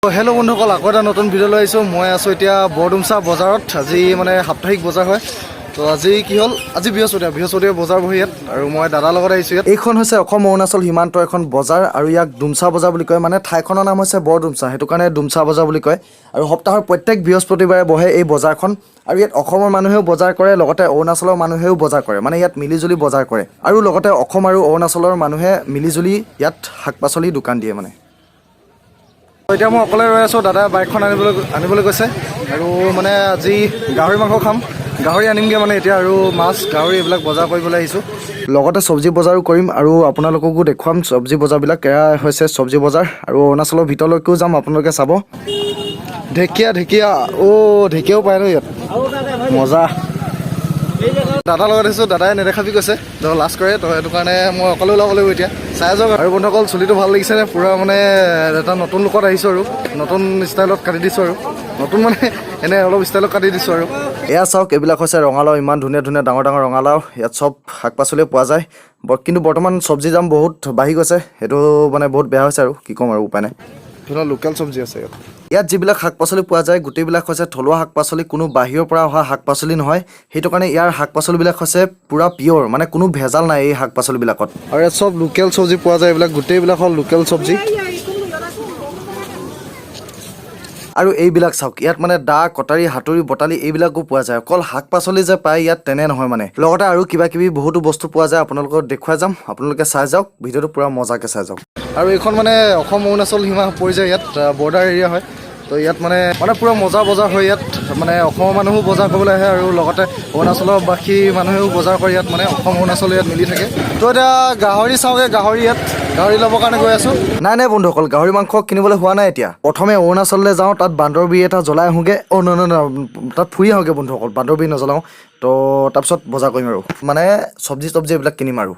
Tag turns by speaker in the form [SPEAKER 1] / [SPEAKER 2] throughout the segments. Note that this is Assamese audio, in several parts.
[SPEAKER 1] হেল্ল' বন্ধুসকল, আকৌ এটা নতুন ভিডিঅ' লৈ আহিছোঁ। মই আছোঁ এতিয়া বৰডুমচা বজাৰত। আজি মানে সাপ্তাহিক বজাৰ হয়। তো আজি কি হ'ল, আজি বৃহস্পতিবাৰে বজাৰ বহি ইয়াত, আৰু মই দাদাৰ লগত আহিছোঁ ইয়াত। এইখন হৈছে অসম অৰুণাচল সীমান্তৰ এখন বজাৰ, আৰু ইয়াক ডুমচা বজাৰ বুলি কয়। মানে ঠাইখনৰ নাম হৈছে বৰডুমচা, সেইটো কাৰণে ডুমচা বজাৰ বুলি কয়। আৰু সপ্তাহৰ প্ৰত্যেক বৃহস্পতিবাৰে বহে এই বজাৰখন। আৰু ইয়াত অসমৰ মানুহেও বজাৰ কৰে, লগতে অৰুণাচলৰ মানুহেও বজাৰ কৰে। মানে ইয়াত মিলিজুলি বজাৰ কৰে, আৰু লগতে অসম আৰু অৰুণাচলৰ মানুহে মিলিজুলি ইয়াত শাক পাচলি দোকান দিয়ে মানে। এতিয়া মই অকলে ৰৈ আছোঁ। দাদাই বাইকখন আনিবলৈ গৈছে, আৰু মানে আজি গাহৰি মাংস খাম। গাহৰি আনিমগৈ মানে এতিয়া, আৰু মাছ গাহৰি এইবিলাক বজাৰ কৰিবলৈ আহিছোঁ। লগতে চব্জি বজাৰো কৰিম, আৰু আপোনালোককো দেখুৱাম চব্জি বজাৰবিলাক। এয়া হৈছে চব্জি বজাৰ, আৰু অৰুণাচলৰ ভিতৰলৈকেও যাম, আপোনালোকে চাব। ঢেকীয়া ঢেকীয়াও পায় ন ইয়াত, মজা। দাদাৰ লগত আহিছোঁ, দাদাই নেদেখাবি কৈছে, তো লাজ কৰে, তো সেইটো কাৰণে মই অকলে ওলাব লাগিব এতিয়া। চাই যাওক। আৰু বন্ধুসকল, চুলিটো ভাল লাগিছেনে? পূৰা মানে এটা নতুন লুকত আহিছোঁ, আৰু নতুন ষ্টাইলত কাটি দিছোঁ, আৰু নতুন মানে এনে অলপ ষ্টাইলত কাটি দিছোঁ। আৰু এয়া চাওক, এইবিলাক হৈছে ৰঙালাও। ইমান ধুনীয়া ধুনীয়া ডাঙৰ ডাঙৰ ৰঙালাও। ইয়াত চব শাক পাচলিয়ে পোৱা যায়, কিন্তু বৰ্তমান চব্জি দাম বহুত বাঢ়ি গৈছে। সেইটো মানে বহুত বেয়া হৈছে, আৰু কি ক'ম, আৰু উপায় নাই। ধুনীয়া লোকেল চব্জি আছে ইয়াত যিবিলাক শাক পাচলি পোৱা যায়, গোটেইবিলাক হৈছে থলুৱা শাক পাচলি, কোনো বাহিৰৰ পৰা অহা শাক পাচলি নহয়। সেইটো কাৰণে ইয়াৰ শাক পাচলিবিলাক হৈছে পূৰা পিয়'ৰ, মানে কোনো ভেজাল নাই এই শাক পাচলিবিলাকত। আৰু ইয়াত চব লোকেল চব্জি পোৱা যায়, এইবিলাক গোটেইবিলাক হ'ল লোকেল চব্জি। আৰু এইবিলাক চাওক, ইয়াত মানে দা, কটাৰী, হাতুৰী, বটালি এইবিলাকো পোৱা যায়। অকল শাক পাচলি যে পায় ইয়াত তেনে নহয় মানে, লগতে আৰু কিবা কিবি বহুতো বস্তু পোৱা যায়। আপোনালোকক দেখুৱাই যাম, আপোনালোকে চাই যাওক, ভিডিঅ'টো পূৰা মজাকৈ চাই যাওক। আৰু এইখন মানে অসম অৰুণাচল সীমা পৰি যায়, ইয়াত বৰ্ডাৰ এৰিয়া হয়। তো ইয়াত মানে পূৰা মজা বজাৰ হয় ইয়াত। মানে অসমৰ মানুহো বজাৰ কৰিবলৈ আহে, আৰু লগতে অৰুণাচলৰ বাসী মানুহেও বজাৰ কৰে ইয়াত। মানে অসম অৰুণাচল ইয়াত মিলি থাকে। তো এতিয়া গাহৰি চাওঁগৈ, গাহৰি ল'বৰ কাৰণে গৈ আছোঁ। নাই বন্ধুসকল, গাহৰি মাংস কিনিবলৈ হোৱা নাই এতিয়া। প্ৰথমে অৰুণাচললৈ যাওঁ, তাত বান্দৰ বিৰি এটা জ্বলাই আহোঁগৈ। তাত ফুৰি আহোঁগৈ বন্ধুসকল, বান্দৰ বিৰি নজ্বলাওঁ। তো তাৰপিছত বজাৰ কৰিম, আৰু মানে চব্জি এইবিলাক কিনিম। আৰু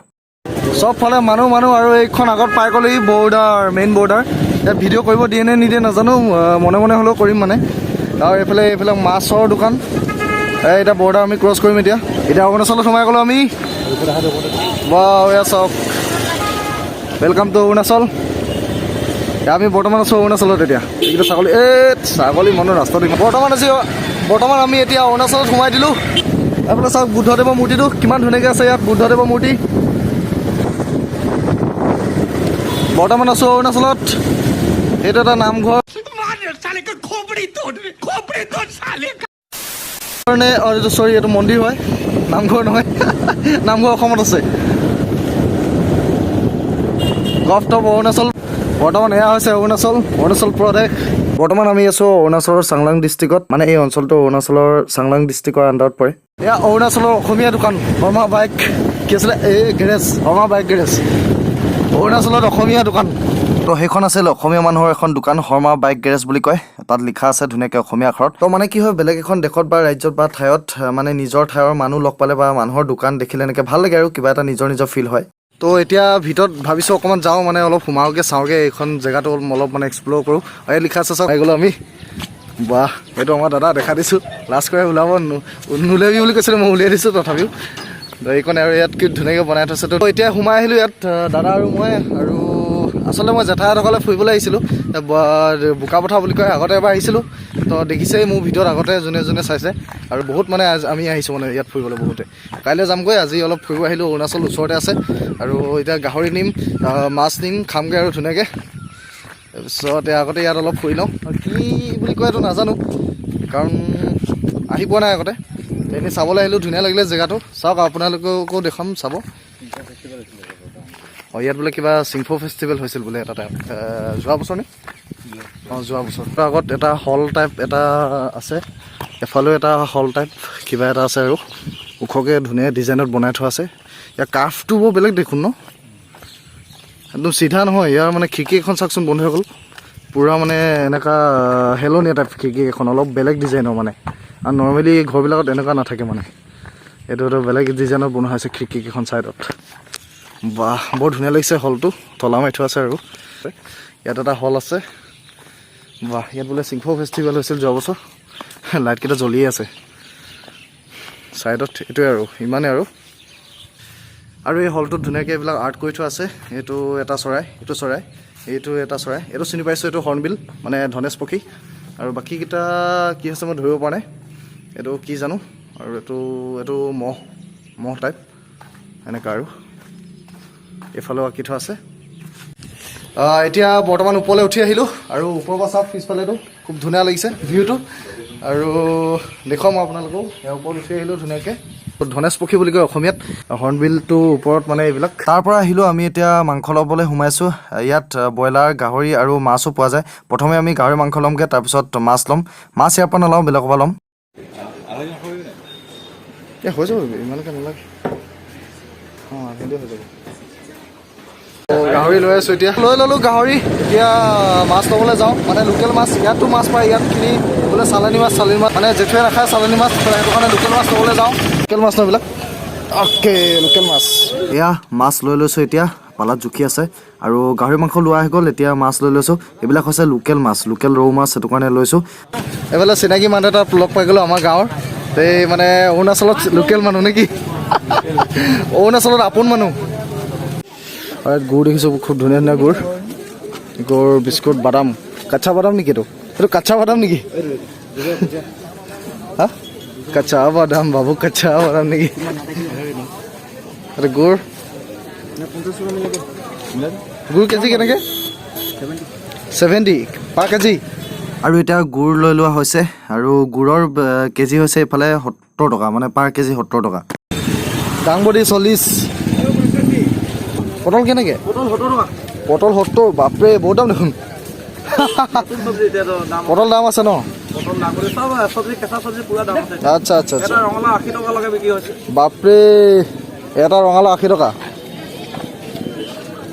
[SPEAKER 1] চবফালে মানুহ, আৰু এইখন আগত পাই গ'লেই বৰ্ডাৰ, মেইন বৰ্ডাৰ। ইয়াত ভিডিঅ' কৰিব দিয়ে নে নিদিয়ে নাজানো, মনে হ'লেও কৰিম মানে। আৰু এইফালে মাছৰ দোকান। এতিয়া বৰ্ডাৰ আমি ক্ৰছ কৰিম। এতিয়া অৰুণাচলত সোমাই গ'লোঁ আমি। চাওক, ৱেলকাম টু অৰুণাচল। আমি বৰ্তমান আছোঁ অৰুণাচলত। এতিয়া এইকেইটা ছাগলী মানুহ ৰাস্তাত বৰ্তমান আমি এতিয়া অৰুণাচলত সোমাই দিলোঁ। এইফালে চাওক, বুদ্ধদেৱৰ মূৰ্তিটো কিমান ধুনীয়াকৈ আছে ইয়াত, বুদ্ধদেৱৰ মূৰ্তি। বৰ্তমান আছোঁ অৰুণাচলত। এইটো এটা নামঘৰ, এইটো মন্দিৰ হয়, নামঘৰ নহয়। নামঘৰ অসমত আছে। Gov top Arunachal. বৰ্তমান এয়া হৈছে অৰুণাচল প্ৰদেশ। বৰ্তমান আমি আছোঁ অৰুণাচলৰ চাংলাং ডিষ্ট্ৰিক্টত, মানে এই অঞ্চলটো অৰুণাচলৰ চাংলাং ডিষ্ট্ৰিক্টৰ আণ্ডাৰত পৰে। এয়া অৰুণাচলৰ অসমীয়া দোকান, শৰ্মা বাইক, কি আছিলে গেৰেজ, শৰ্মা বাইক গেৰেজ। অৰুণাচলত অসমীয়া দোকান। তো সেইখন আছিল অসমীয়া মানুহৰ এখন দোকান, শৰ্মা বাইক গেৰেজ বুলি কয়। তাত লিখা আছে ধুনীয়াকৈ অসমীয়া আখৰত। তো মানে কি হয়, বেলেগ এখন দেশত বা ৰাজ্যত বা ঠাইত মানে নিজৰ ঠাইৰ মানুহ লগ পালে বা মানুহৰ দোকান দেখিলে এনেকৈ ভাল লাগে, আৰু কিবা এটা নিজৰ ফিল হয়। তো এতিয়া ভিতৰত ভাবিছোঁ অকণমান যাওঁ, মানে অলপ সোমাওঁগৈ, চাওঁগৈ এইখন জেগাটো অলপ মানে এক্সপ্ল'ৰ কৰোঁ। আৰু লিখা আছে চাওক, পাই গ'লোঁ আমি। বাহ, এইটো আমাৰ দাদা, দেখা দিছোঁ, লাজ কৰে ওলাব নোলাবি বুলি কৈছিলে, মই উলিয়াই দিছোঁ তথাপিও। এইখন আৰু ইয়াত কি ধুনীয়াকৈ বনাই থৈছে। তো এতিয়া সোমাই আহিলোঁ ইয়াত, দাদা আৰু মই। আৰু আচলতে মই জেঠাইহঁতৰ ফুৰিবলৈ আহিছিলোঁ, বোকাপথাৰ বুলি কয়। আগতে এবাৰ আহিছিলোঁ, তো দেখিছেই মোৰ ভিডিঅ'ত আগতে যোনে চাইছে। আৰু বহুত মানে আমি আহিছোঁ মানে ইয়াত ফুৰিবলৈ বহুতে। কাইলৈ যামগৈ, আজি অলপ ফুৰিব আহিলোঁ। অৰুণাচল ওচৰতে আছে, আৰু এতিয়া গাহৰি নিম, মাছ নিম, খামগৈ আৰু ধুনীয়াকৈ। তাৰপিছত আগতে ইয়াত অলপ ফুৰি লওঁ। কি বুলি কয় এইটো নাজানো, কাৰণ আহি পোৱা নাই আগতে। এনেই চাবলৈ আহিলোঁ, ধুনীয়া লাগিলে জেগাটো। চাওক, আপোনালোককো দেখুৱাম, চাব। ইয়াত বোলে কিবা চিংফো ফেষ্টিভেল হৈছিল বোলে এটা টাইম, যোৱা বছৰ নে? যোৱা বছৰ। আগত এটা হল টাইপ এটা আছে, এফালেও এটা হল টাইপ কিবা এটা আছে, আৰু ওখকৈ ধুনীয়া ডিজাইনত বনাই থোৱা আছে। ইয়াৰ কাৰ্ভটো বৰ বেলেগ দেখোন ন, একদম চিধা নহয়। ইয়াৰ মানে খিৰিকী এখন চাওকচোন বন্ধুসকল, পূৰা মানে এনেকুৱা হেলনীয়া টাইপ খিৰিকী এখন, অলপ বেলেগ ডিজাইনৰ মানে। আৰু নৰ্মেলি ঘৰবিলাকত এনেকুৱা নাথাকে মানে, এইটো বেলেগ ডিজাইনত বনোৱা হৈছে খিৰিকীকেইখন ছাইডত। বাহ, বৰ ধুনীয়া লাগিছে হলটো, তলা মাৰি থোৱা আছে। আৰু ইয়াত এটা হল আছে। বাহ, ইয়াত বোলে চিংফো ফেষ্টিভেল হৈছিল যোৱা বছৰ। লাইটকেইটা জ্বলিয়ে আছে ছাইডত। এইটোৱে আৰু ইমানেই। আৰু এই হলটোত ধুনীয়াকৈ এইবিলাক আৰ্ট কৰি থোৱা আছে। এইটো এটা চৰাই, এইটো চৰাই, এইটো এটা চৰাই, এইটো চিনি পাইছোঁ, এইটো হৰ্ণবিল মানে ধনেশ পক্ষী। আৰু বাকীকেইটা কি আছে মই ধৰিব পৰা নাই, এইটো কি জানো। আৰু এইটো মহ টাইপ এনেকুৱা। আৰু এইফালেও আঁকি থোৱা আছে। এতিয়া বৰ্তমান ওপৰলৈ উঠি আহিলোঁ আৰু ওপৰৰ পৰা চাওক পিছফালেতো খুব ধুনীয়া লাগিছে ভিউটো। আৰু দেখুৱাম মই আপোনালোকেও, ইয়াৰ ওপৰত উঠি আহিলোঁ ধুনীয়াকৈ। ধনেশ পক্ষী বুলি কয় অসমীয়াত, হৰ্ণবিলটো ওপৰত মানে এইবিলাক। তাৰ পৰা আহিলোঁ আমি এতিয়া মাংস ল'বলৈ সোমাইছোঁ। ইয়াত ব্ৰইলাৰ, গাহৰি আৰু মাছো পোৱা যায়। প্ৰথমে আমি গাহৰি মাংস ল'মগৈ, তাৰপিছত মাছ ল'ম। মাছ ইয়াৰ পৰা নলওঁ, বেলেগৰ পৰা ল'ম। হৈ যাব ইমানকৈ নালাগে, আধা হৈ যাব। গাহৰি লৈ আছোঁ এতিয়া, লৈ ল'লোঁ গাহৰি। এতিয়া মাছ ল'বলৈ যাওঁ, মানে লোকেল মাছ। ইয়াততো মাছ পায়, ইয়াত কিনি বোলে চালানী মাছ মানে জেঠুৱে নাখায় চালানী মাছ, সেইটো কাৰণে লোকেল মাছ ল'বলৈ যাওঁ। লোকেল মাছ ন এইবিলাক। অ'কে, লোকেল মাছ। এয়া মাছ লৈ লৈছোঁ এতিয়া, পালাত জুখি আছে। আৰু গাহৰি মাংস লোৱা হৈ গ'ল, এতিয়া মাছ লৈ লৈছোঁ। এইবিলাক হৈছে লোকেল মাছ, লোকেল ৰৌ মাছ, সেইটো কাৰণে লৈছোঁ। এইফালে চিনাকি মানুহ এটা লগ পাই গ'লোঁ আমাৰ গাঁৱৰ, এই মানে অৰুণাচলত লোকেল মানুহ নেকি, অৰুণাচলত আপোন মানুহ। আৰু ইয়াত গুড় দেখিছোঁ, খুব ধুনীয়া ধুনীয়া গুড় বিস্কুট, বাদাম, কাচ্চা বাদাম নেকি এইটো কাচ্চা বাদাম নেকি? হা, কাচ্চা বাদাম বাবু, কাচ্চা বাদাম নেকি? গুড় কেজি কেনেকৈ? 70 পাৰ কেজি। আৰু এতিয়া গুড় লৈ লোৱা হৈছে, আৰু গুড়ৰ কেজি হৈছে এইফালে 70 টকা, মানে পাৰ কেজি 70 টকা। দাংবডি 40। পটল কেনেকৈ? পটল 70, বাপৰে বহুত দাম দেখোন। পটল দাম আছে ন? আচ্ছা আচ্ছা আচ্ছা, বাপৰে এটা ৰঙালাও 80 টকা।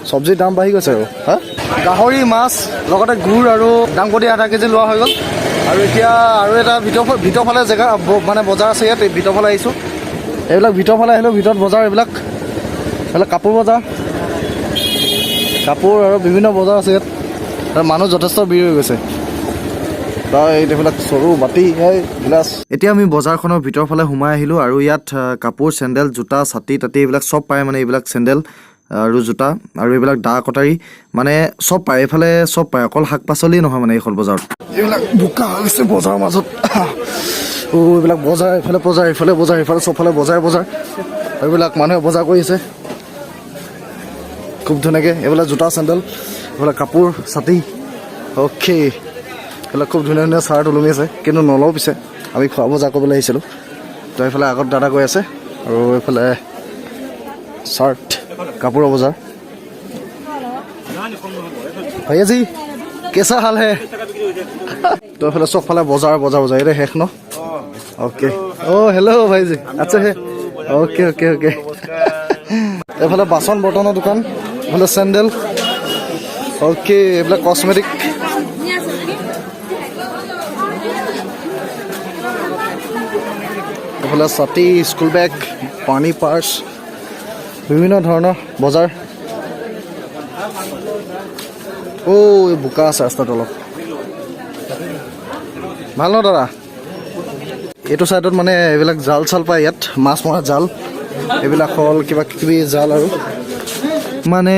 [SPEAKER 1] চব্জিৰ দাম বাঢ়ি গৈছে আৰু। হা, গাহৰি, মাছ লগতে গুড় আৰু দাংবডি আধা কেজি লোৱা হৈ গ'ল। আৰু এতিয়া আৰু এটা ভিতৰ ফালে জেগা মানে বজাৰ আছে ইয়াত, ভিতৰ ফালে আহিছোঁ। এইবিলাক ভিতৰ ফালে আহিলোঁ, ভিতৰত বজাৰ এইবিলাক কাপোৰ বজাৰ, কাপোৰ আৰু বিভিন্ন বজাৰ আছে ইয়াত। মানুহ যথেষ্ট ভিৰ হৈ গৈছে। এইবিলাক চৰু বাতি গিলাচ। এতিয়া আমি বজাৰখনৰ ভিতৰ ফালে সোমাই আহিলোঁ, আৰু ইয়াত কাপোৰ, চেণ্ডেল, জোতা, ছাতি তাতি এইবিলাক চব পায়। মানে এইবিলাক চেণ্ডেল আৰু জোতা আৰু এইবিলাক দা কটাৰী, মানে চব পায় এইফালে, চব পায়। অকল শাক পাচলিয়ে নহয় মানে এইখন বজাৰত। এইবিলাক বোকা হৈছে বজাৰৰ মাজত। এইবিলাক বজাৰ, এইফালে বজাৰ, এইফালে বজাৰ, এইফালে চবফালে বজাৰ। এইবিলাক মানুহে বজাৰ কৰি আছে খুব ধুনীয়াকৈ। এইবিলাক জোতা, চেণ্ডেল, এইবিলাক কাপোৰ, ছাতি। অ'কে, এইবিলাক খুব ধুনীয়া ধুনীয়া চাৰ্ট ওলমি আছে, কিন্তু নলওঁ পিছে। আমি খোৱা বজাৰ কৰিবলৈ আহিছিলোঁ। তো এইফালে আগত দাদা গৈ আছে, আৰু এইফালে চাৰ্ট, কাপোৰৰ বজাৰ। भैया जी कैसा हाल है? तो এইফালে চবফালে বজাৰ এতিয়া শেষ ন? অ'কে, হেল্ল' ভাইজি, আচ্ছা হে, অ'কে। এইফালে বাচন বৰ্তনৰ দোকান, এইফালে চেণ্ডেল, অ'কে, এইবিলাক কচমেটিক। এইফালে ছাতি, স্কুল বেগ, পানী পাৰ্চ, বিভিন্ন ধৰণৰ বজাৰ। এই বোকা আছে ৰাস্তাটো অলপ। ভাল ন দাদা? এইটো ছাইডত মানে এইবিলাক জাল চাল পায় ইয়াত, মাছ মৰা জাল, এইবিলাক হ'ল কিবা কিবি জাল। আৰু মানে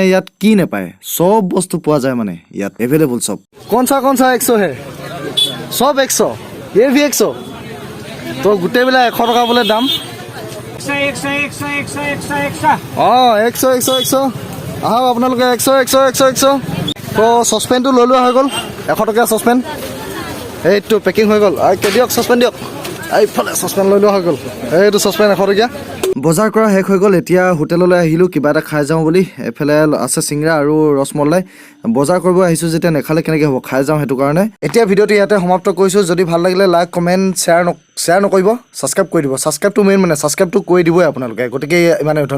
[SPEAKER 1] ইয়াত কি নাপায়, চব বস্তু পোৱা যায় মানে ইয়াত, এভেইলেবল চব। কौन सा 100 হে? চব 100, ये भी 100। তো গোটেইবিলাক 100 টকা বোলে দাম। 100 আহক আপোনালোকে, 100। তো চচপেনটো লৈ লোৱা হৈ গ'ল, 100 টকীয়া চচপেন। এইটো পেকিং হৈ গ'ল, দিয়ক চচপেন দিয়ক। এইফালে চচপেন লৈ লোৱা হৈ গ'ল, এইটো চচপেন 100 টকীয়া। বজাৰ কৰা শেষ হৈ গ'ল, এতিয়া হোটেললৈ আহিলোঁ কিবা এটা খাই যাওঁ বুলি। এইফালে আছে চিংৰা আৰু ৰসমলাই। বজাৰ কৰিব আহিছোঁ যেতিয়া নেখালে কেনেকৈ হ'ব, খাই যাওঁ সেইটো কাৰণে। এতিয়া ভিডিঅ'টো ইয়াতে সমাপ্ত কৰিছোঁ। যদি ভাল লাগিলে লাইক, কমেণ্ট, শ্বেয়াৰ নকৰিব, ছাবস্ক্ৰাইব কৰি দিব। ছাবস্ক্ৰাইবটো মেইন, মানে ছাবস্ক্ৰাইবটো কৰি দিবই আপোনালোকে। গতিকে ইমানে।